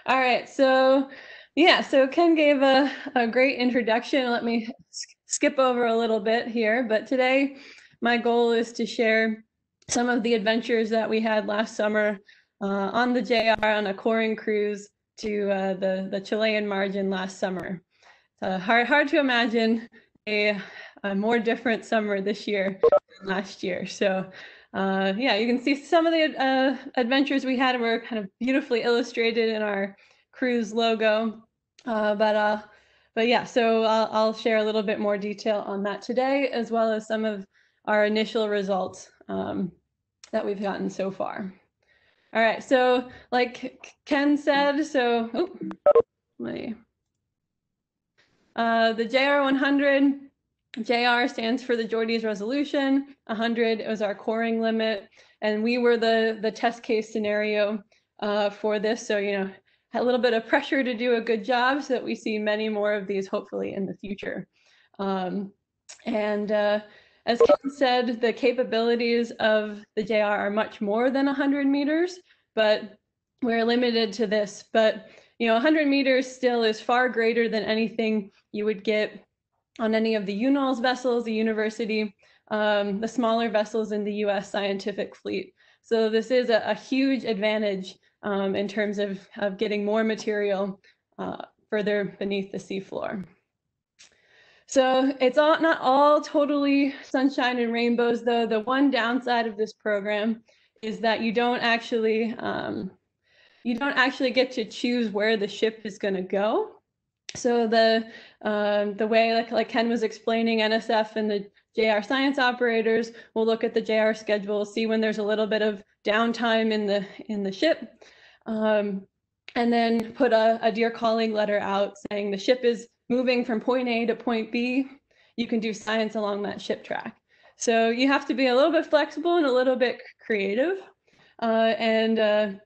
All right, so Ken gave a great introduction. Let me skip over a little bit here, but today my goal is to share some of the adventures that we had last summer on the JR on a coring cruise to the Chilean margin last summer. Hard to imagine a more different summer this year than last year. So yeah, you can see some of the adventures we had were kind of beautifully illustrated in our cruise logo. But yeah, so I'll share a little bit more detail on that today, as well as some of our initial results that we've gotten so far. All right, so like Ken said, the JR100, JR stands for the JOIDES Resolution. 100 was our coring limit, and we were the test case scenario for this. So, had a little bit of pressure to do a good job so that we see many more of these hopefully in the future. As Ken said, the capabilities of the JR are much more than 100 meters, but we're limited to this. But 100 meters still is far greater than anything you would get on any of the UNOLS vessels, the university, the smaller vessels in the US scientific fleet. So this is a huge advantage in terms of getting more material further beneath the seafloor. So it's not all totally sunshine and rainbows, though. The one downside of this program is that you don't actually get to choose where the ship is going to go. So the way, like Ken was explaining, NSF and the JR science operators will look at the JR schedule, see when there's a little bit of downtime in the ship, and then put a dear calling letter out saying the ship is moving from point A to point B. You can do science along that ship track. So you have to be a little bit flexible and a little bit creative, and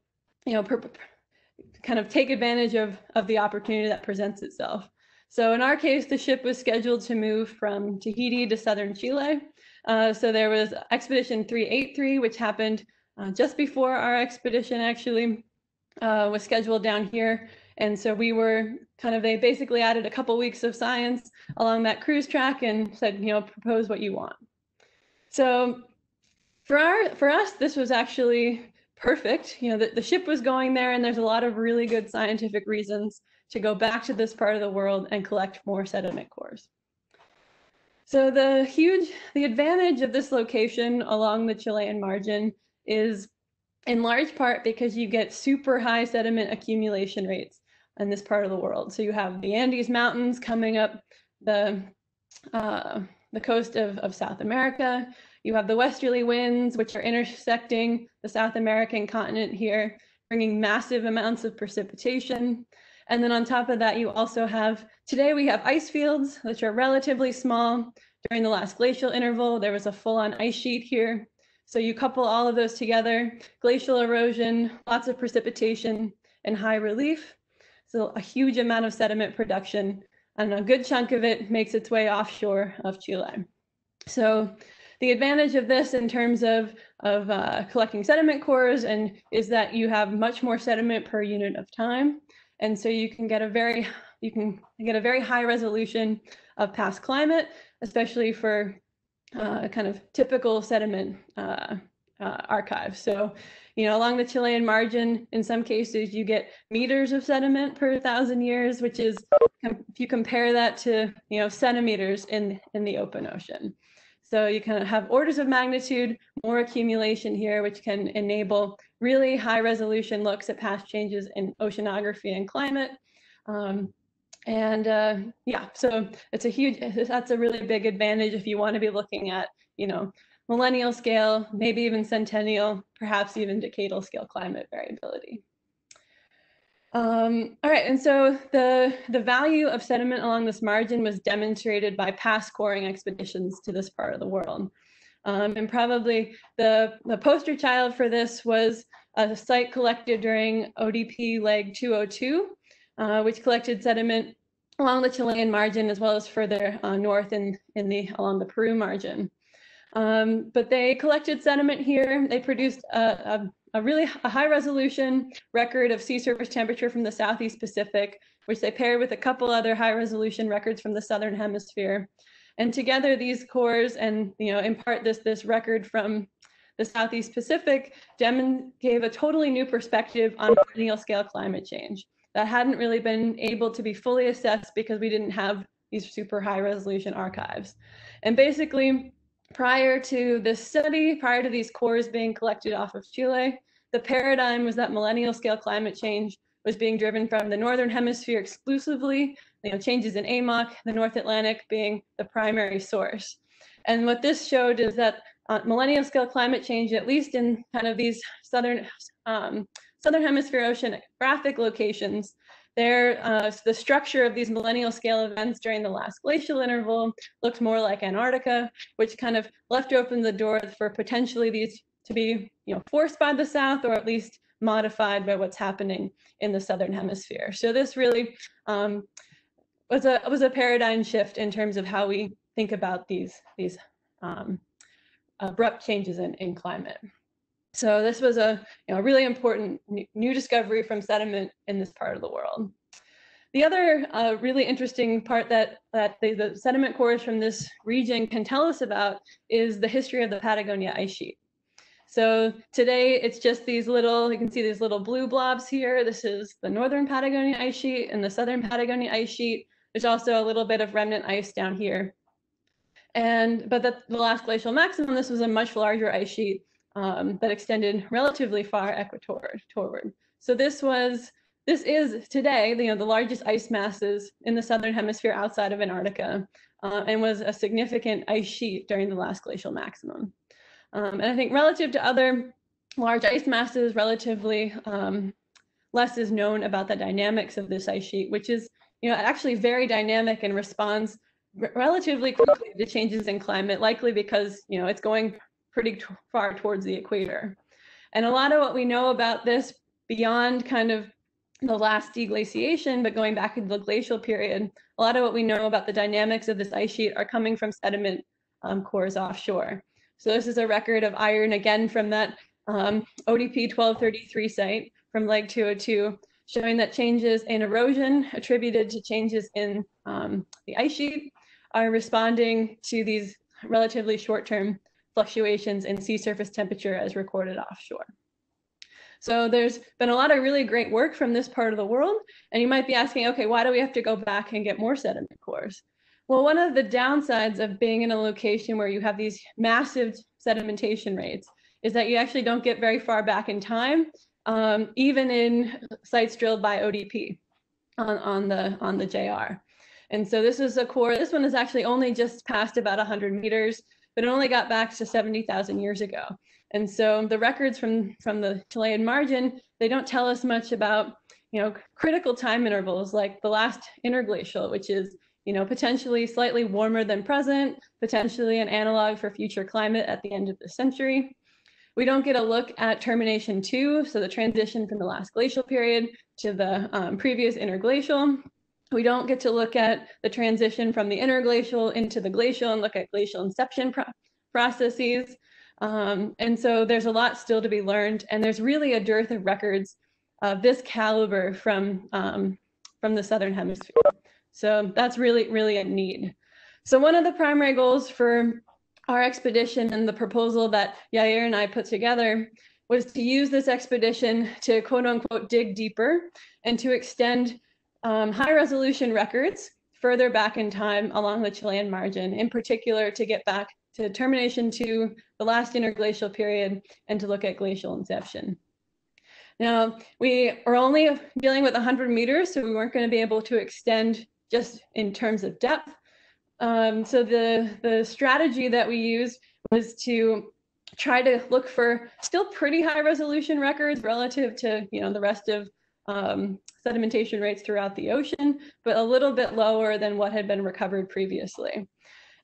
kind of take advantage of the opportunity that presents itself. So in our case, the ship was scheduled to move from Tahiti to southern Chile. So there was Expedition 383, which happened just before our expedition actually was scheduled down here. And so we were they basically added a couple weeks of science along that cruise track and said, propose what you want. So for us, this was actually perfect. The ship was going there, and there's a lot of really good scientific reasons to go back to this part of the world and collect more sediment cores. So the advantage of this location along the Chilean margin is in large part because you get super high sediment accumulation rates in this part of the world. So you have the Andes Mountains coming up the coast of South America. You have the westerly winds, which are intersecting the South American continent here, bringing massive amounts of precipitation. And then on top of that, you also have, today we have ice fields, which are relatively small. During the last glacial interval, there was a full-on ice sheet here. So you couple all of those together, glacial erosion, lots of precipitation, and high relief. So a huge amount of sediment production, and a good chunk of it makes its way offshore of Chile. So the advantage of this in terms of collecting sediment cores is that you have much more sediment per unit of time. And so you can get a very high resolution of past climate, especially for kind of typical sediment archives. So, along the Chilean margin, in some cases, you get meters of sediment per 1,000 years, which is, if you compare that to, centimeters in the open ocean. So you kind of have orders of magnitude, more accumulation here, which can enable really high resolution looks at past changes in oceanography and climate. Yeah, so that's a really big advantage if you want to be looking at, millennial scale, maybe even centennial, perhaps even decadal scale climate variability. All right, and so the value of sediment along this margin was demonstrated by past coring expeditions to this part of the world. And probably the poster child for this was a site collected during ODP leg 202, which collected sediment along the Chilean margin as well as further north along the Peru margin. But they collected sediment here. They produced a a high resolution record of sea surface temperature from the Southeast Pacific, which they paired with a couple other high resolution records from the Southern Hemisphere. And together these cores and, in part this record from the Southeast Pacific gave a totally new perspective on millennial scale climate change that hadn't really been able to be fully assessed because we didn't have these super high resolution archives. And basically, prior to this study, prior to these cores being collected off of Chile, the paradigm was that millennial scale climate change was being driven from the Northern Hemisphere exclusively, changes in AMOC, the North Atlantic being the primary source. And what this showed is that millennial scale climate change, at least in kind of these southern hemisphere oceanographic locations, the structure of these millennial scale events during the last glacial interval looked more like Antarctica, which kind of left open the door for potentially these to be forced by the South, or at least modified by what's happening in the Southern Hemisphere. So this really was a paradigm shift in terms of how we think about these abrupt changes in climate. So this was a really important new discovery from sediment in this part of the world. The other really interesting part that the sediment cores from this region can tell us about is the history of the Patagonia ice sheet. So today it's just these little, you can see these little blue blobs here. This is the northern Patagonia ice sheet and the southern Patagonia ice sheet. There's also a little bit of remnant ice down here. But the last glacial maximum, this was a much larger ice sheet that extended relatively far equatorward. So this is today the largest ice masses in the southern hemisphere outside of Antarctica, and was a significant ice sheet during the last glacial maximum. And I think relative to other large ice masses, relatively less is known about the dynamics of this ice sheet, which is actually very dynamic and responds relatively quickly to changes in climate, likely because it's going pretty far towards the equator. And a lot of what we know about this beyond kind of the last deglaciation, but going back into the glacial period, a lot of what we know about the dynamics of this ice sheet are coming from sediment cores offshore. So this is a record of iron, again, from that ODP 1233 site from Leg 202, showing that changes in erosion attributed to changes in the ice sheet are responding to these relatively short-term fluctuations in sea surface temperature as recorded offshore. So there's been a lot of really great work from this part of the world. And you might be asking, okay, why do we have to go back and get more sediment cores? Well, one of the downsides of being in a location where you have these massive sedimentation rates is that you actually don't get very far back in time, even in sites drilled by ODP on the JR. And so this is a core, this one is actually only just past about 100 meters, but it only got back to 70,000 years ago. And so the records from the Chilean margin, they don't tell us much about critical time intervals like the last interglacial, which is potentially slightly warmer than present, potentially an analog for future climate at the end of the century. We don't get a look at termination 2, so the transition from the last glacial period to the previous interglacial. We don't get to look at the transition from the interglacial into the glacial and look at glacial inception processes. And so there's a lot still to be learned, and there's really a dearth of records of this caliber from the Southern Hemisphere. So that's really, really a need. So one of the primary goals for our expedition and the proposal that Yair and I put together was to use this expedition to quote unquote dig deeper and to extend high resolution records further back in time along the Chilean margin, in particular to get back to termination 2, the last interglacial period, and to look at glacial inception. Now, we are only dealing with 100 meters, so we weren't going to be able to extend just in terms of depth. So the strategy that we used was to try to look for still pretty high resolution records relative to the rest of sedimentation rates throughout the ocean, but a little bit lower than what had been recovered previously.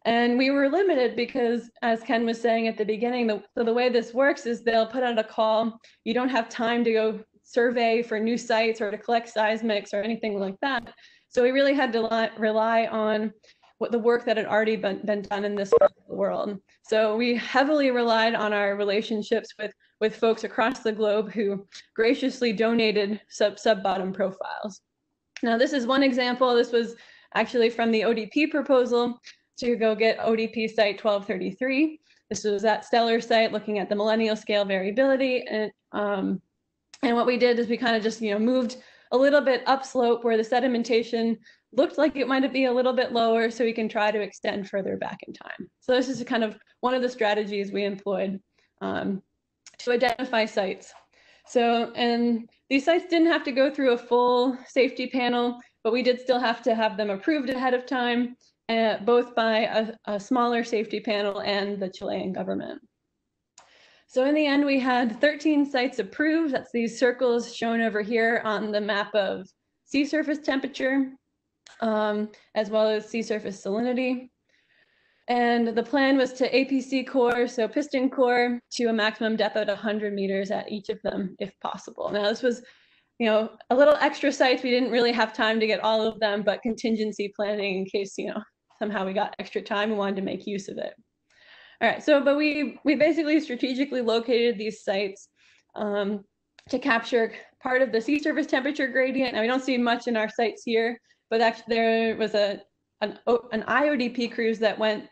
And we were limited because, as Ken was saying at the beginning, the way this works is they'll put out a call. You don't have time to go survey for new sites or to collect seismics or anything like that. So we really had to rely on the work that had already been done in this part of the world. So we heavily relied on our relationships with with folks across the globe who graciously donated sub-bottom profiles. Now, this is one example. This was actually from the ODP proposal to go get ODP site 1233. This was that stellar site looking at the millennial scale variability. And what we did is we kind of just, moved a little bit upslope where the sedimentation looked like it might be a little bit lower, so we can try to extend further back in time. So this is kind of one of the strategies we employed to identify sites. So, and these sites didn't have to go through a full safety panel, but we did still have to have them approved ahead of time, both by a smaller safety panel and the Chilean government. So in the end, we had 13 sites approved. That's these circles shown over here on the map of sea surface temperature, as well as sea surface salinity. And the plan was to APC core, so piston core, to a maximum depth at 100 meters at each of them, if possible. Now, this was, a little extra sites. We didn't really have time to get all of them, but contingency planning in case, somehow we got extra time, we wanted to make use of it. All right, so, but we basically strategically located these sites to capture part of the sea surface temperature gradient. Now, we don't see much in our sites here, but actually there was an IODP cruise that went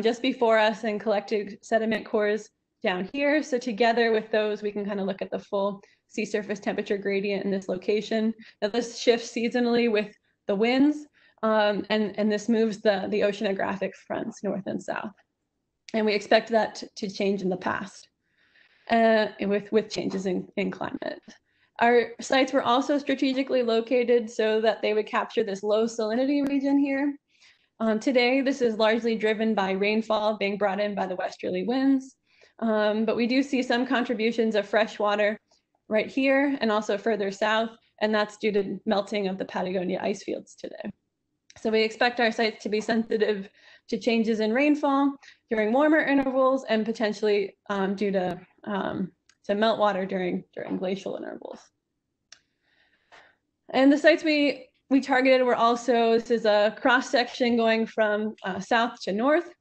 just before us and collected sediment cores down here. So together with those, we can kind of look at the full sea surface temperature gradient in this location. Now, this shifts seasonally with the winds, and this moves the oceanographic fronts north and south. And we expect that to change in the past with changes in climate. Our sites were also strategically located so that they would capture this low salinity region here. Today, this is largely driven by rainfall being brought in by the westerly winds, but we do see some contributions of fresh water right here and also further south, and that's due to melting of the Patagonia ice fields today. So we expect our sites to be sensitive to changes in rainfall during warmer intervals and potentially due to meltwater during glacial intervals. And the sites we targeted were also, this is a cross section going from south to north.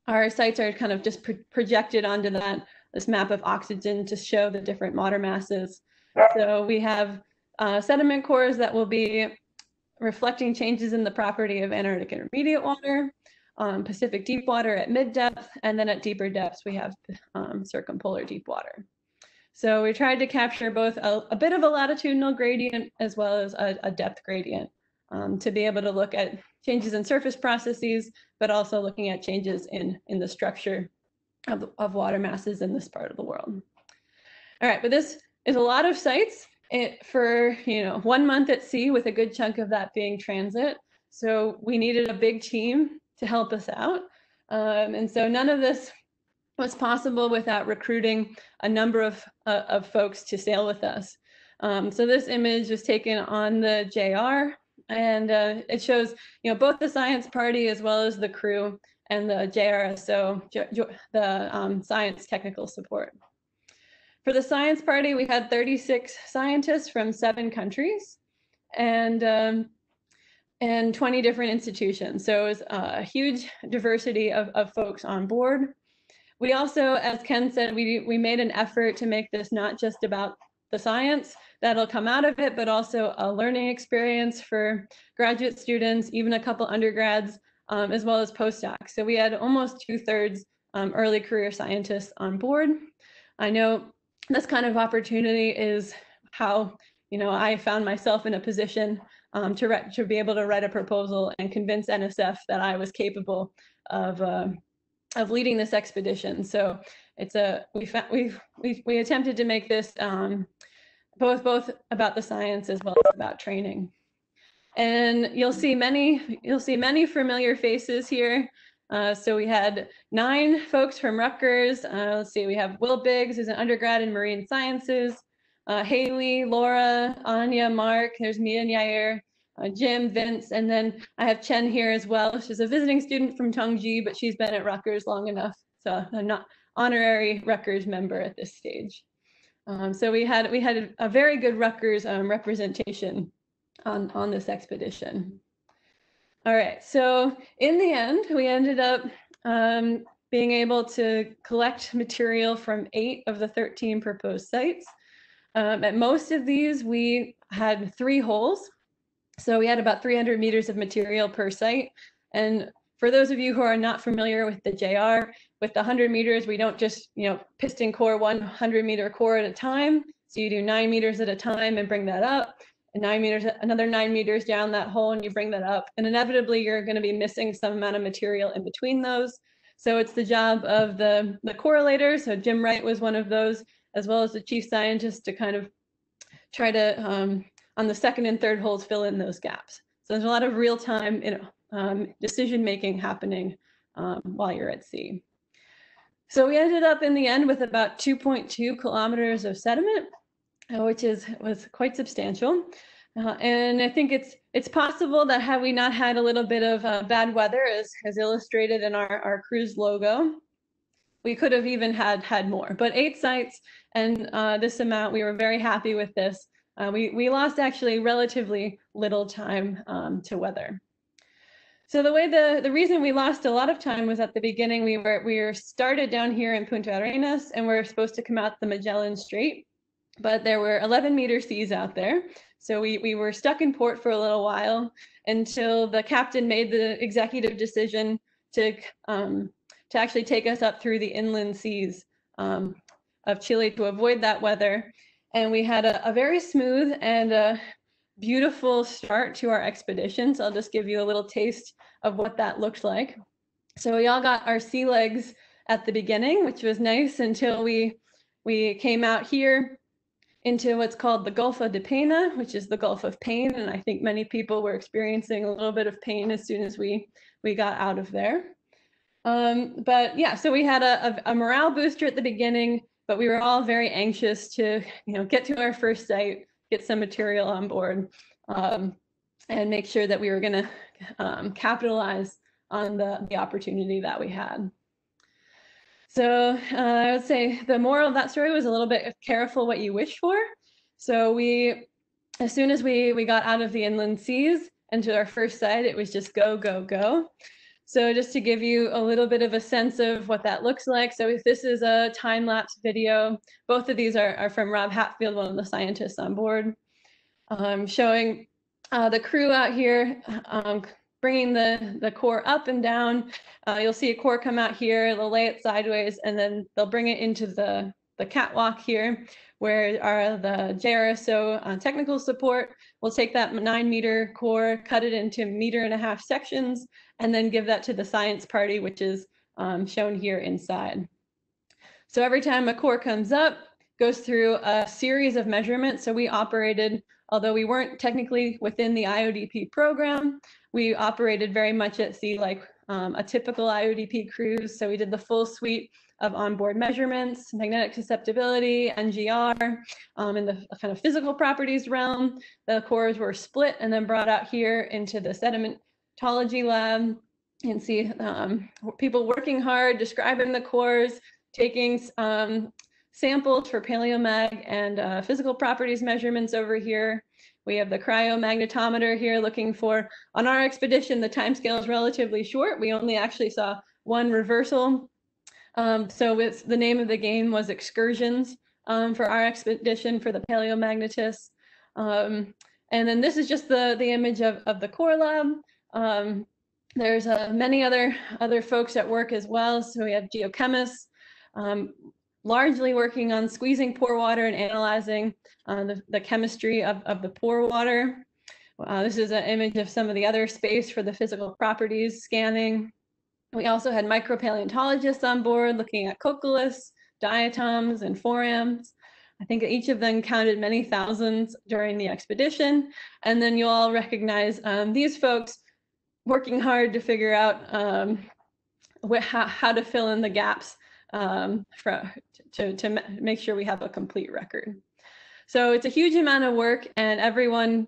Our sites are kind of just projected onto this map of oxygen to show the different water masses. So we have sediment cores that will be reflecting changes in the property of Antarctic intermediate water, Pacific deep water at mid-depth, and then at deeper depths, we have circumpolar deep water. So we tried to capture both a bit of a latitudinal gradient as well as a depth gradient to be able to look at changes in surface processes, but also looking at changes in the structure of water masses in this part of the world. All right, but this is a lot of sites for 1 month at sea, with a good chunk of that being transit. So we needed a big team to help us out. And so none of this was possible without recruiting a number of folks to sail with us. So this image was taken on the JR, and it shows both the science party as well as the crew and the JRSO, the science technical support. For the science party, we had 36 scientists from 7 countries and 20 different institutions. So it was a huge diversity of folks on board. We also, as Ken said, we made an effort to make this not just about the science that'll come out of it, but also a learning experience for graduate students, even a couple undergrads, as well as postdocs. So we had almost 2/3 early career scientists on board. I know this kind of opportunity is how I found myself in a position to be able to write a proposal and convince NSF that I was capable of leading this expedition. So it's we attempted to make this both about the science as well as about training. And you'll see many familiar faces here. So we had 9 folks from Rutgers. Let's see, we have Will Biggs, who's an undergrad in marine sciences, Haley, Laura, Anya, Mark, there's me and Yair, Jim, Vince, and then I have Chen here as well. She's a visiting student from Tongji, but she's been at Rutgers long enough, so I'm not honorary Rutgers member at this stage. So we had a very good Rutgers representation on this expedition. All right, so in the end, we ended up being able to collect material from 8 of the 13 proposed sites. At most of these, we had 3 holes. So we had about 300 meters of material per site. And for those of you who are not familiar with the JR, with the 100 meters, we don't just, piston core 100 meter core at a time. So you do 9 meters at a time and bring that up, and 9 meters, another 9 meters down that hole, and you bring that up. And inevitably, you're going to be missing some amount of material in between those. So it's the job of the correlators. So Jim Wright was one of those, as well as the chief scientist, to kind of try to, on the second and third holes, fill in those gaps. So there's a lot of real-time decision-making happening while you're at sea. So we ended up in the end with about 2.2 kilometers of sediment, which was quite substantial. And I think it's possible that had we not had a little bit of bad weather, as illustrated in our cruise logo, we could have even had more. But 8 sites and this amount, we were very happy with this. We lost actually relatively little time to weather. So the reason we lost a lot of time was at the beginning. We were started down here in Punta Arenas, and we're supposed to come out the Magellan Strait, but there were 11-meter seas out there. So we were stuck in port for a little while until the captain made the executive decision to actually take us up through the inland seas of Chile to avoid that weather. And we had a very smooth and a beautiful start to our expedition. So I'll just give you a little taste of what that looked like. So we all got our sea legs at the beginning, which was nice, until we came out here into what's called the Gulf of Pena, which is the Gulf of Pain. And I think many people were experiencing a little bit of pain as soon as we got out of there. But yeah, so we had a morale booster at the beginning, but we were all very anxious to, get to our first site, get some material on board, and make sure that we were going to capitalize on the opportunity that we had. So I would say the moral of that story was a little bit careful what you wish for. So as soon as we got out of the inland seas and to our first site, it was just go, go, go. So just to give you a little bit of a sense of what that looks like. So if this is a time-lapse video, both of these are from Rob Hatfield, one of the scientists on board, showing the crew out here bringing the core up and down. You'll see a core come out here, they'll lay it sideways, and then they'll bring it into the catwalk here, where the JR100 technical support will take that 9-meter core, cut it into 1.5 meter sections, and then give that to the science party, which is shown here inside. So every time a core comes up, goes through a series of measurements. So we operated, although we weren't technically within the IODP program, we operated very much at sea like a typical IODP cruise. So we did the full suite of onboard measurements, magnetic susceptibility, NGR, in the kind of physical properties realm. The cores were split and then brought out here into the sedimentology lab. You can see people working hard, describing the cores, taking samples for paleomag and physical properties measurements over here. We have the cryomagnetometer here looking for, on our expedition, the timescale is relatively short. We only actually saw 1 reversal. So the name of the game was excursions for our expedition for the paleomagnetists. And then this is just the image of the core lab. There's many other folks at work as well. So we have geochemists, largely working on squeezing pore water and analyzing the chemistry of the pore water. This is an image of some of the other space for the physical properties scanning. We also had micropaleontologists on board looking at coccoliths, diatoms, and forams. I think each of them counted many thousands during the expedition. And then you'll all recognize these folks working hard to figure out how to fill in the gaps to make sure we have a complete record. So it's a huge amount of work, and everyone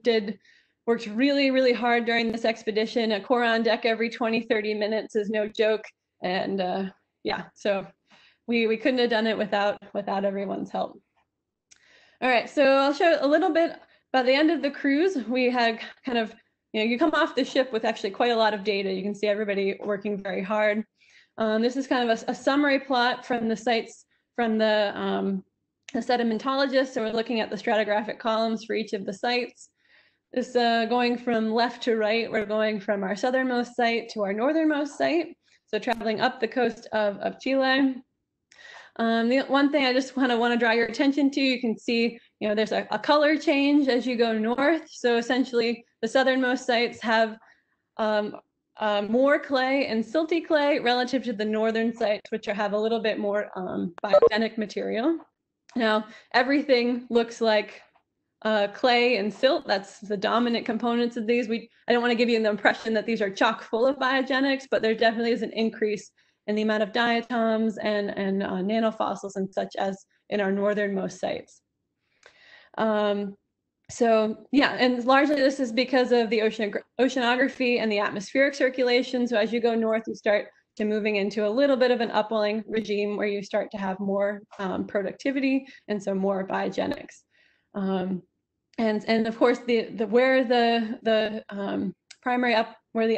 worked really, really hard during this expedition. A core on deck every 20-30 minutes is no joke. And yeah, so we couldn't have done it without everyone's help. All right, so I'll show a little bit. By the end of the cruise, we had kind of, you come off the ship with actually quite a lot of data. You can see everybody working very hard. This is kind of a summary plot from the sites from the sedimentologists. So we're looking at the stratigraphic columns for each of the sites. This going from left to right, we're going from our southernmost site to our northernmost site. So traveling up the coast of Chile. The one thing I just want to draw your attention to, you can see, there's a color change as you go north. So essentially, the southernmost sites have more clay and silty clay relative to the northern sites, which have a little bit more biogenic material. Now, everything looks like clay and silt. That's the dominant components of these. I don't want to give you the impression that these are chock full of biogenics, but there definitely is an increase in the amount of diatoms and nanofossils and such as in our northernmost sites. So yeah, and largely this is because of the oceanography and the atmospheric circulation. So as you go north, you start to moving into a little bit of an upwelling regime where you start to have more productivity and so more biogenics. And of course, where the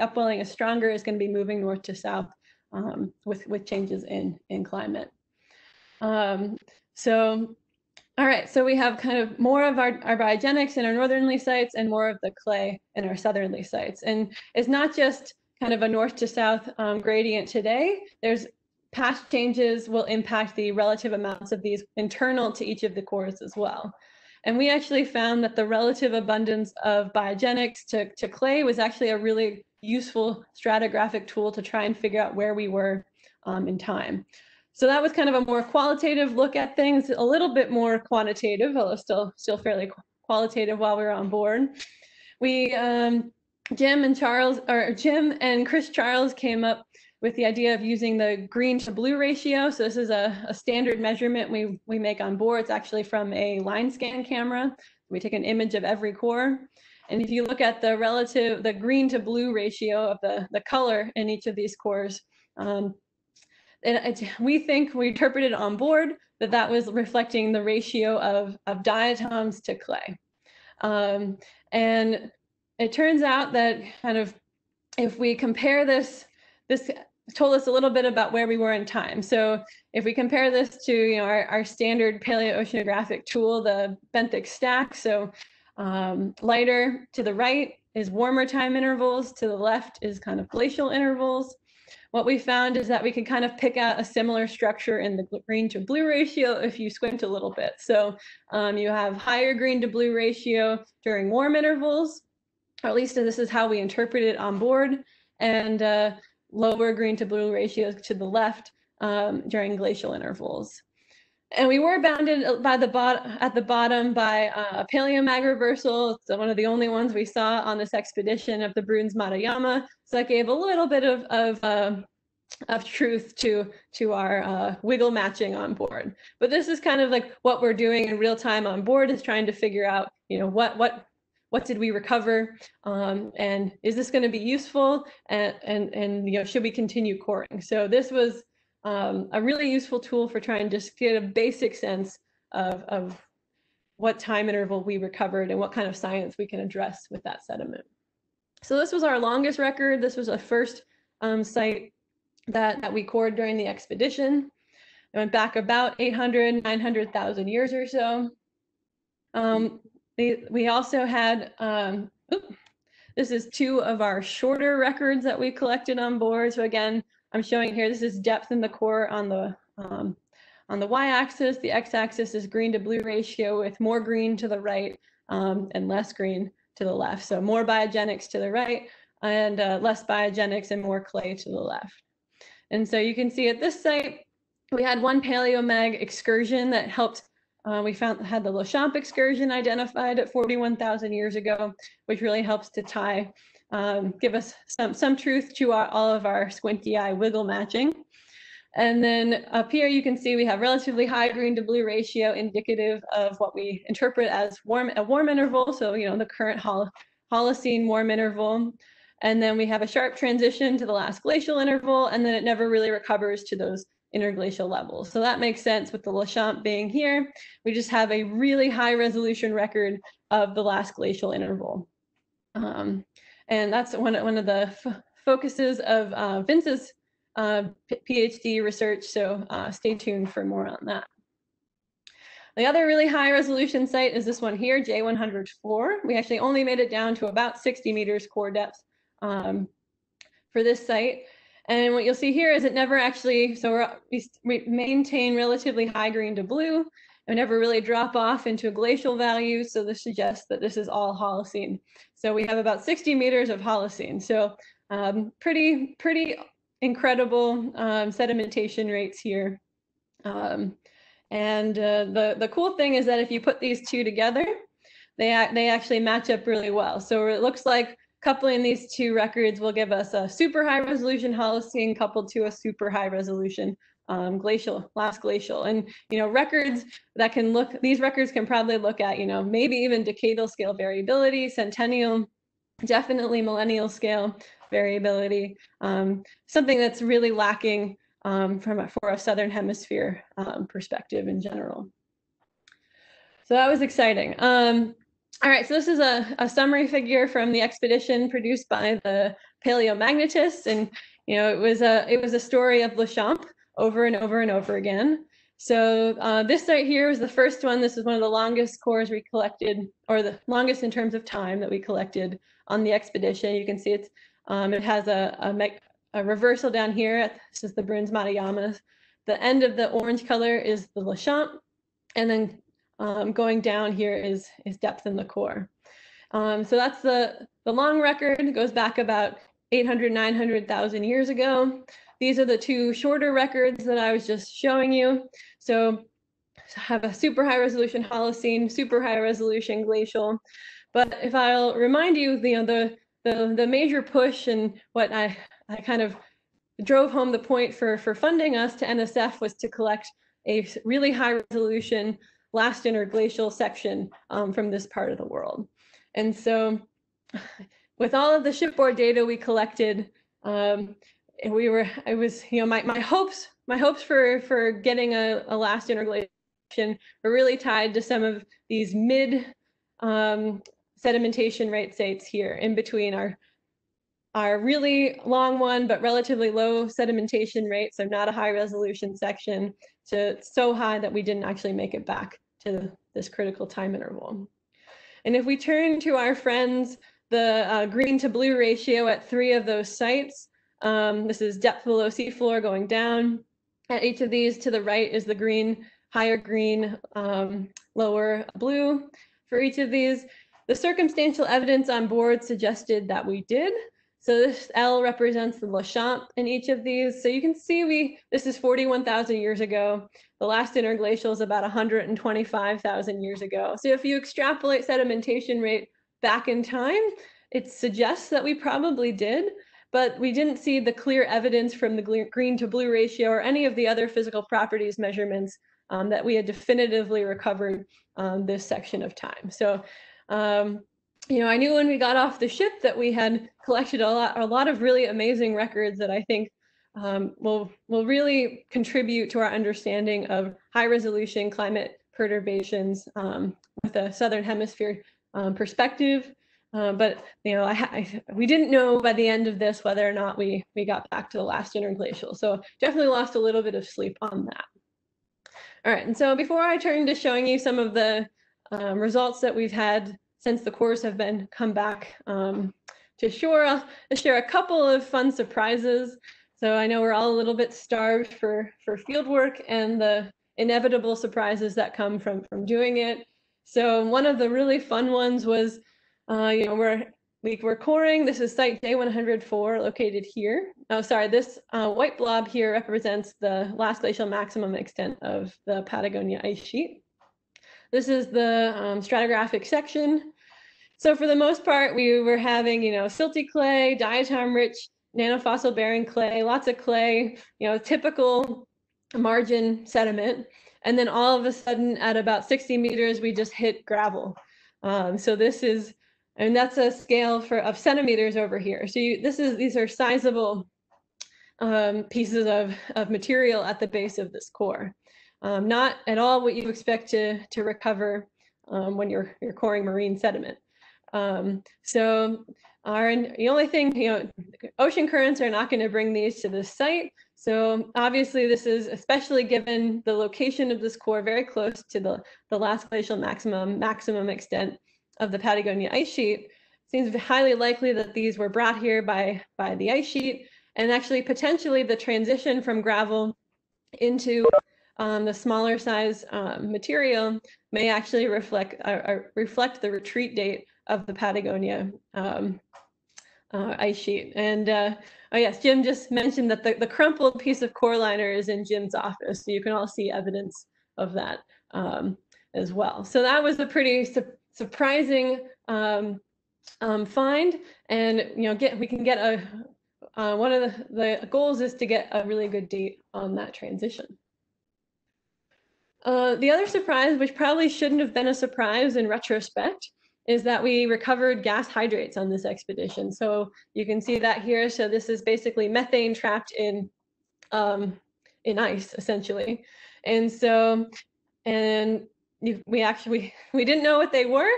upwelling is stronger is going to be moving north to south with changes in climate. All right, so we have kind of more of our biogenics in our northerly sites and more of the clay in our southerly sites. And it's not just kind of a north to south gradient today. There's past changes will impact the relative amounts of these internal to each of the cores as well. And we actually found that the relative abundance of biogenics to clay was actually a really useful stratigraphic tool to try and figure out where we were in time. So that was kind of a more qualitative look at things, a little bit more quantitative, although still fairly qualitative while we were on board. We, Jim and Chris Charles came up with the idea of using the green to blue ratio. So this is a standard measurement we make on board. It's actually from a line scan camera. We take an image of every core. And if you look at the green to blue ratio of the color in each of these cores, we interpreted on board that was reflecting the ratio of diatoms to clay. And it turns out that kind of if we compare this told us a little bit about where we were in time. So if we compare this to our standard paleoceanographic tool, the benthic stack, so lighter to the right is warmer time intervals, to the left is kind of glacial intervals. What we found is that we can kind of pick out a similar structure in the green to blue ratio if you squint a little bit. So you have higher green to blue ratio during warm intervals, or at least this is how we interpret it on board, and lower green to blue ratios to the left during glacial intervals. And we were bounded at the bottom by a paleomag reversal. It's one of the only ones we saw on this expedition of the Bruns Matayama. So that gave a little bit of truth to our wiggle matching on board. But this is kind of like what we're doing in real time on board, is trying to figure out, what did we recover, and is this going to be useful, and should we continue coring? So this was a really useful tool for trying to just get a basic sense of what time interval we recovered and what kind of science we can address with that sediment. So this was our longest record. This was the first site that we cored during the expedition. It went back about 800, 900,000 years or so. We also had, this is two of our shorter records that we collected on board. So again, I'm showing here, this is depth in the core on the y-axis. The x-axis is green to blue ratio with more green to the right and less green to the left. So more biogenics to the right and less biogenics and more clay to the left. And so you can see at this site, we had one paleomag excursion that helped. We had the Lachamp excursion identified at 41,000 years ago, which really helps to give us some truth to all of our squinty eye wiggle matching. And then up here, you can see we have relatively high green to blue ratio, indicative of what we interpret as a warm interval. So, the current Holocene warm interval. And then we have a sharp transition to the last glacial interval, and then it never really recovers to those interglacial levels. So that makes sense with the Lachamp being here. We just have a really high resolution record of the last glacial interval. And that's one of the focuses of Vince's PhD research, so stay tuned for more on that. The other really high resolution site is this one here, J104. We actually only made it down to about 60 meters core depth for this site. And what you'll see here is it never actually, so we maintain relatively high green to blue and never really drop off into a glacial value. So this suggests that this is all Holocene. So we have about 60 meters of Holocene. So pretty incredible sedimentation rates here. And the cool thing is that if you put these two together, they actually match up really well. So it looks like coupling these two records will give us a super high resolution Holocene coupled to a super high resolution last glacial. And records that can look, these records can probably look at maybe even decadal scale variability, centennial, definitely millennial scale variability, something that's really lacking for a Southern Hemisphere perspective in general. So that was exciting. All right, so this is a summary figure from the expedition produced by the paleomagnetists, and it was a story of Lachamp over and over and over again. So this site here was the first one. This is one of the longest cores we collected, or the longest in terms of time that we collected on the expedition. You can see it has a reversal down here. This is the Bruns Matayamas. The end of the orange color is the Lachamp, and then going down here is depth in the core. So that's the long record. It goes back about 800, 900,000 years ago. These are the two shorter records that I was just showing you. So have a super high resolution Holocene, super high resolution glacial. But if I'll remind you, the major push and what I kind of drove home the point for funding us to NSF was to collect a really high resolution last interglacial section from this part of the world. And so with all of the shipboard data we collected, my hopes for getting a last interglaciation were really tied to some of these mid sedimentation rate sites here in between our really long one but relatively low sedimentation rate, so not a high resolution section, to so high that we didn't actually make it back to this critical time interval. And if we turn to our friends, the green to blue ratio at 3 of those sites, this is depth below seafloor going down. At each of these, to the right is the green, higher green, lower blue. For each of these, the circumstantial evidence on board suggested that we did. So this L represents the Lachamp in each of these. So you can see this is 41,000 years ago. The last interglacial is about 125,000 years ago. So if you extrapolate sedimentation rate back in time, it suggests that we probably did, but we didn't see the clear evidence from the green to blue ratio or any of the other physical properties measurements that we had definitively recovered this section of time. So I knew when we got off the ship that we had collected a lot of really amazing records that I think will really contribute to our understanding of high resolution climate perturbations with a Southern Hemisphere perspective. But we didn't know by the end of this whether or not we got back to the last interglacial. So definitely lost a little bit of sleep on that. All right, and so before I turn to showing you some of the results that we've had since the cores have come back to shore, I'll share a couple of fun surprises. So I know we're all a little bit starved for field work and the inevitable surprises that come from doing it. So one of the really fun ones was, we're coring. This is site J104 located here. Oh, sorry, this white blob here represents the last glacial maximum extent of the Patagonia ice sheet. This is the stratigraphic section. So for the most part, we were having, silty clay, diatom-rich, nanofossil-bearing clay, lots of clay, typical margin sediment. And then all of a sudden, at about 60 meters, we just hit gravel. So this is, and that's a scale of centimeters over here. So these are sizable pieces of material at the base of this core. Not at all what you expect to recover when you're coring marine sediment. So the only thing, ocean currents are not going to bring these to this site. So obviously this is, especially given the location of this core very close to the last glacial maximum extent of the Patagonia ice sheet, seems highly likely that these were brought here by the ice sheet, and actually potentially the transition from gravel into the smaller size material may actually reflect the retreat date of the Patagonia ice sheet. And oh yes, Jim just mentioned that the crumpled piece of core liner is in Jim's office, so you can all see evidence of that as well. So that was a pretty surprising find, and we can get one of the goals is to get a really good date on that transition. The other surprise, which probably shouldn't have been a surprise in retrospect, is that we recovered gas hydrates on this expedition. So you can see that here. So this is basically methane trapped in ice, essentially. And so, we didn't know what they were.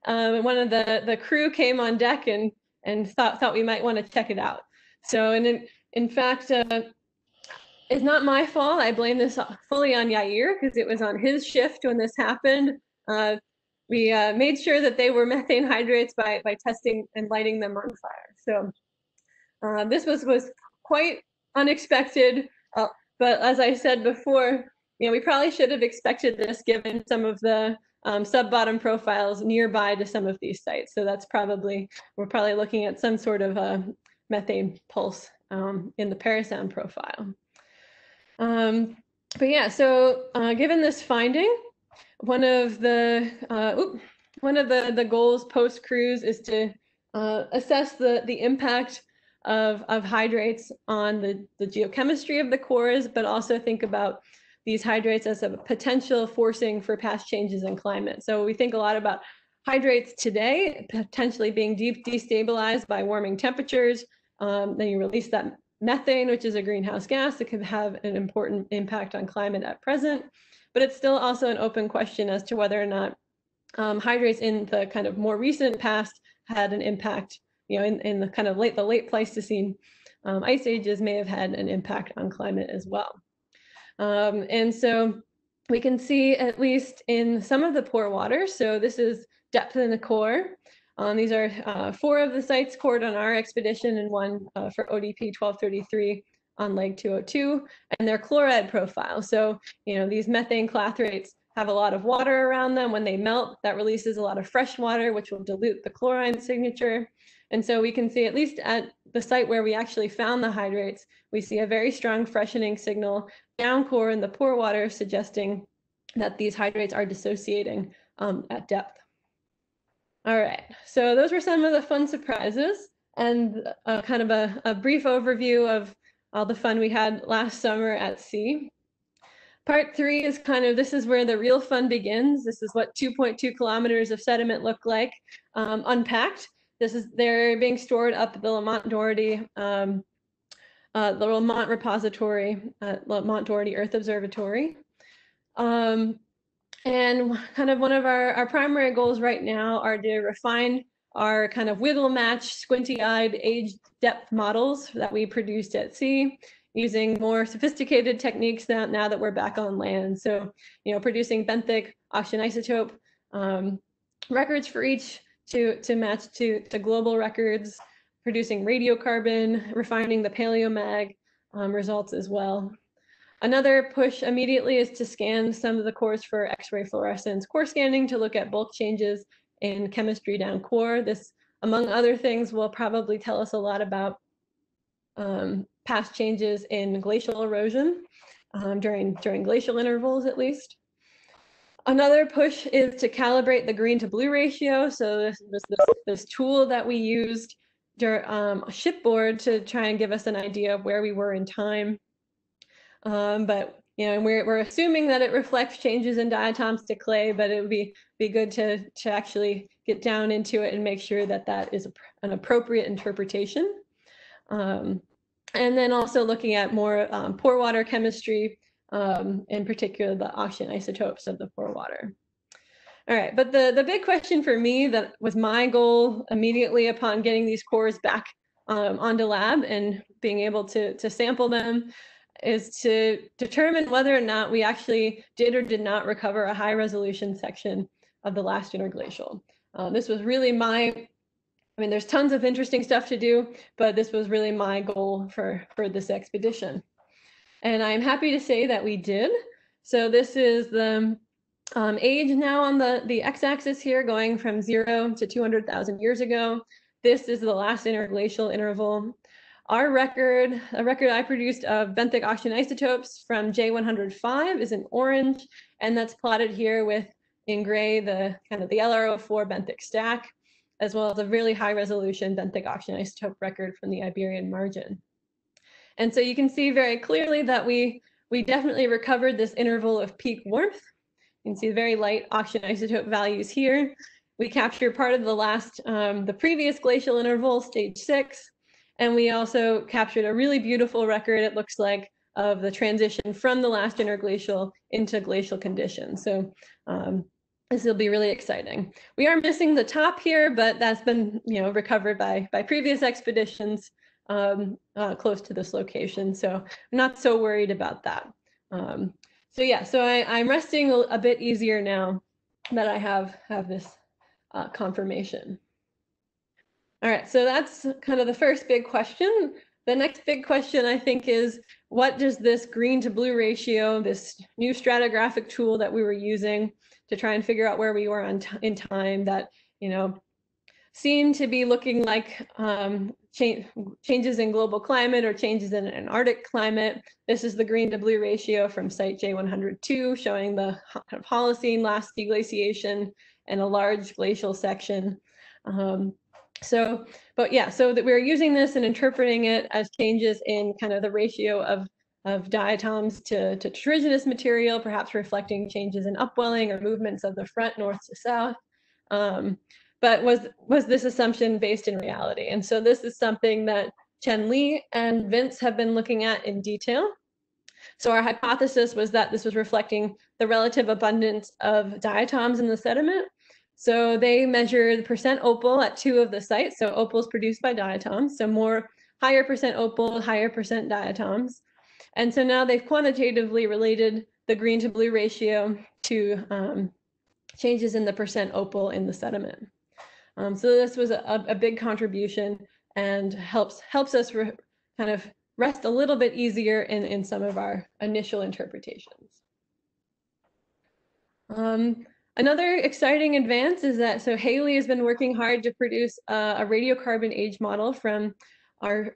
One of the crew came on deck and thought we might want to check it out. So, and in fact, it's not my fault. I blame this fully on Yair, because it was on his shift when this happened. We made sure that they were methane hydrates by testing and lighting them on fire. So this was quite unexpected. But as I said before, we probably should have expected this given some of the sub-bottom profiles nearby to some of these sites. So we're probably looking at some sort of methane pulse in the parasound profile. But yeah, so given this finding, one of the goals post-cruise is to assess the impact of hydrates on the geochemistry of the cores, but also think about these hydrates as a potential forcing for past changes in climate. So we think a lot about hydrates today potentially being destabilized by warming temperatures. Then you release that methane, which is a greenhouse gas that could have an important impact on climate at present. But it's still also an open question as to whether or not hydrates in the kind of more recent past had an impact, in the kind of late Pleistocene ice ages may have had an impact on climate as well. And so we can see, at least in some of the pore water, so this is depth in the core. These are 4 of the sites cored on our expedition and 1 for ODP 1233 on leg 202, and their chloride profile. So, these methane clathrates have a lot of water around them. When they melt, that releases a lot of fresh water, which will dilute the chloride signature. And so we can see, at least at the site where we actually found the hydrates, we see a very strong freshening signal down core in the pore water, suggesting that these hydrates are dissociating at depth. All right, so those were some of the fun surprises, and kind of a brief overview of all the fun we had last summer at sea. Part 3 is this is where the real fun begins. This is what 2.2 kilometers of sediment look like unpacked. They're being stored up at the Lamont Doherty, the Lamont repository, Lamont Doherty Earth Observatory. And kind of one of our primary goals right now are to refine our kind of wiggle match, squinty-eyed age depth models that we produced at sea, using more sophisticated techniques now that we're back on land. So, producing benthic oxygen isotope records for each to match to global records, producing radiocarbon, refining the paleomag results as well. Another push immediately is to scan some of the cores for X-ray fluorescence core scanning to look at bulk changes in chemistry down core. This, among other things, will probably tell us a lot about past changes in glacial erosion during glacial intervals, at least. Another push is to calibrate the green to blue ratio. So this tool that we used during Shipboard to try and give us an idea of where we were in time. But we're assuming that it reflects changes in diatoms to clay, but it would be good to actually get down into it and make sure that that is an appropriate interpretation. And then also looking at more pore water chemistry, in particular the oxygen isotopes of the pore water. All right, but the big question for me that was my goal immediately upon getting these cores back onto lab and being able to sample them is to determine whether or not we actually did or did not recover a high resolution section of the last interglacial. This was really I mean, there's tons of interesting stuff to do, but this was really my goal for this expedition. And I'm happy to say that we did. So this is the age now on the x-axis here, going from 0 to 200,000 years ago. This is the last interglacial interval. Our record, a record I produced of benthic oxygen isotopes from J105 is in orange, and that's plotted here with, in gray, the kind of the LRO4 benthic stack, as well as a really high resolution benthic oxygen isotope record from the Iberian margin. And so you can see very clearly that we definitely recovered this interval of peak warmth. You can see the very light oxygen isotope values here. We capture part of the last, the previous glacial interval, stage 6, and we also captured a really beautiful record, it looks like, of the transition from the last interglacial into glacial conditions. So this will be really exciting. We are missing the top here, but that's been recovered by previous expeditions close to this location. So I'm not so worried about that. So yeah, so I'm resting a bit easier now that I have this confirmation. All right, so that's kind of the first big question. The next big question, I think, is what does this green to blue ratio, this new stratigraphic tool that we were using to try and figure out where we were in time, that seemed to be looking like changes in global climate or changes in an Arctic climate. This is the green to blue ratio from site J102, showing the kind of Holocene last deglaciation and a large glacial section. So that we're using this and interpreting it as changes in kind of the ratio of diatoms to terrigenous material, perhaps reflecting changes in upwelling or movements of the front north to south. But was this assumption based in reality? And so this is something that Chen Li and Vince have been looking at in detail. So our hypothesis was that this was reflecting the relative abundance of diatoms in the sediment. So they measured percent opal at 2 of the sites. So opal is produced by diatoms. So higher percent opal, higher percent diatoms. And so now they've quantitatively related the green to blue ratio to changes in the percent opal in the sediment. So this was a big contribution and helps us kind of rest a little bit easier in some of our initial interpretations. Another exciting advance is that, so Haley has been working hard to produce a radiocarbon age model from our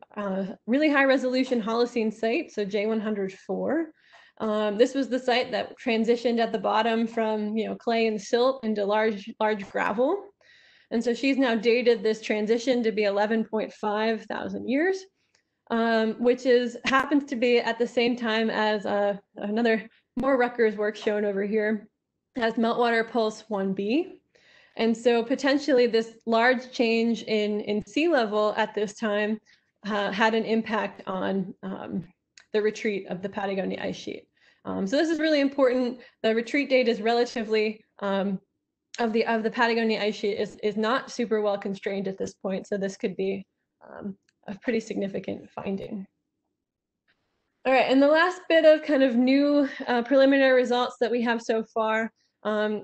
really high resolution Holocene site, so J104. This was the site that transitioned at the bottom from clay and silt into large gravel. And so she's now dated this transition to be 11.5 thousand years, which happens to be at the same time as more Rutgers work shown over here as meltwater pulse 1b. And so potentially this large change in sea level at this time had an impact on the retreat of the Patagonia ice sheet. So this is really important. The retreat date is relatively of the Patagonia ice sheet is not super well constrained at this point, so this could be a pretty significant finding. All right, and the last bit of kind of new preliminary results that we have so far,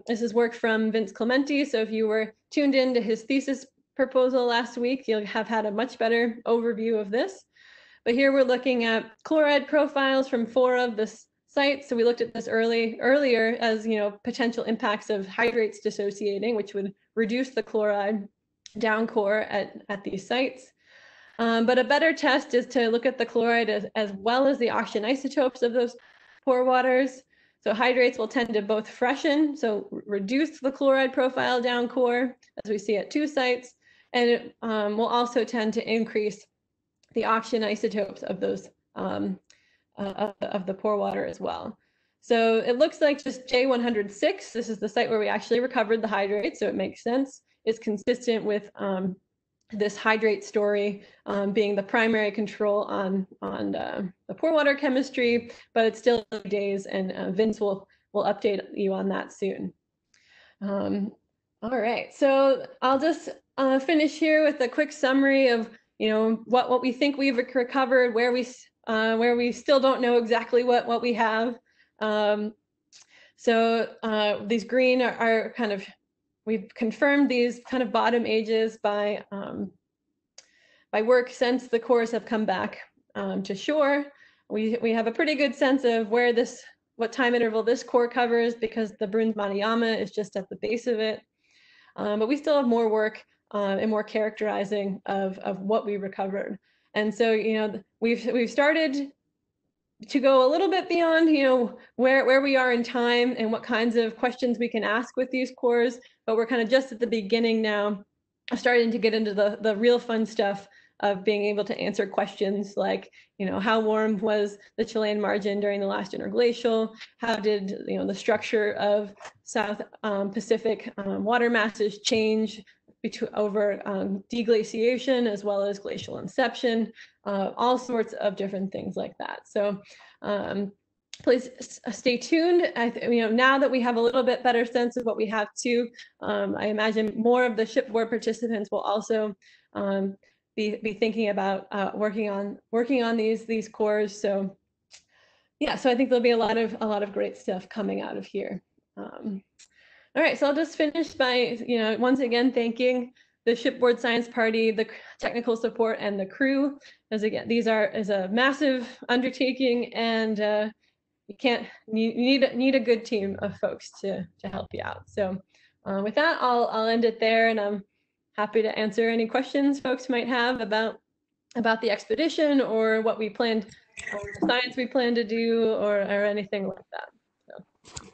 this is work from Vince Clementi. So if you were tuned in to his thesis proposal last week, you'll have had a much better overview of this. But here we're looking at chloride profiles from 4 of the sites. So we looked at this earlier as potential impacts of hydrates dissociating, which would reduce the chloride down core at these sites. But a better test is to look at the chloride as well as the oxygen isotopes of those pore waters. So hydrates will tend to both freshen, so reduce the chloride profile down core, as we see at 2 sites, and it will also tend to increase the oxygen isotopes of those of the pore water as well. So it looks like just J106, this is the site where we actually recovered the hydrate, so it makes sense. It's consistent with this hydrate story being the primary control on the pore water chemistry, but it's still early days, and Vince will update you on that soon. All right, so I'll just finish here with a quick summary of what we think we've recovered, where we still don't know exactly what we have. So these green are kind of, we've confirmed these kind of bottom ages by work since the cores have come back to shore. We have a pretty good sense of what time interval this core covers, because the Bruns Matayama is just at the base of it. But we still have more work and more characterizing of what we recovered. And so, we've started to go a little bit beyond, where we are in time and what kinds of questions we can ask with these cores, but we're kind of just at the beginning now, starting to get into the real fun stuff of being able to answer questions like, how warm was the Chilean margin during the last interglacial? How did, the structure of South Pacific water masses change over deglaciation as well as glacial inception? All sorts of different things like that. So please stay tuned. Now that we have a little bit better sense of what we have too, I imagine more of the Shipboard participants will also be thinking about working on these cores. So yeah, so I think there'll be a lot of great stuff coming out of here. All right, so I'll just finish by once again thanking the Shipboard Science Party, the technical support, and the crew. As again, is a massive undertaking, and you need a good team of folks to help you out. So with that, I'll end it there, and I'm happy to answer any questions folks might have about the expedition or what we planned, or the science we plan to do, or anything like that.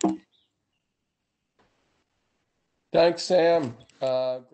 So. Thanks, Sam. Great.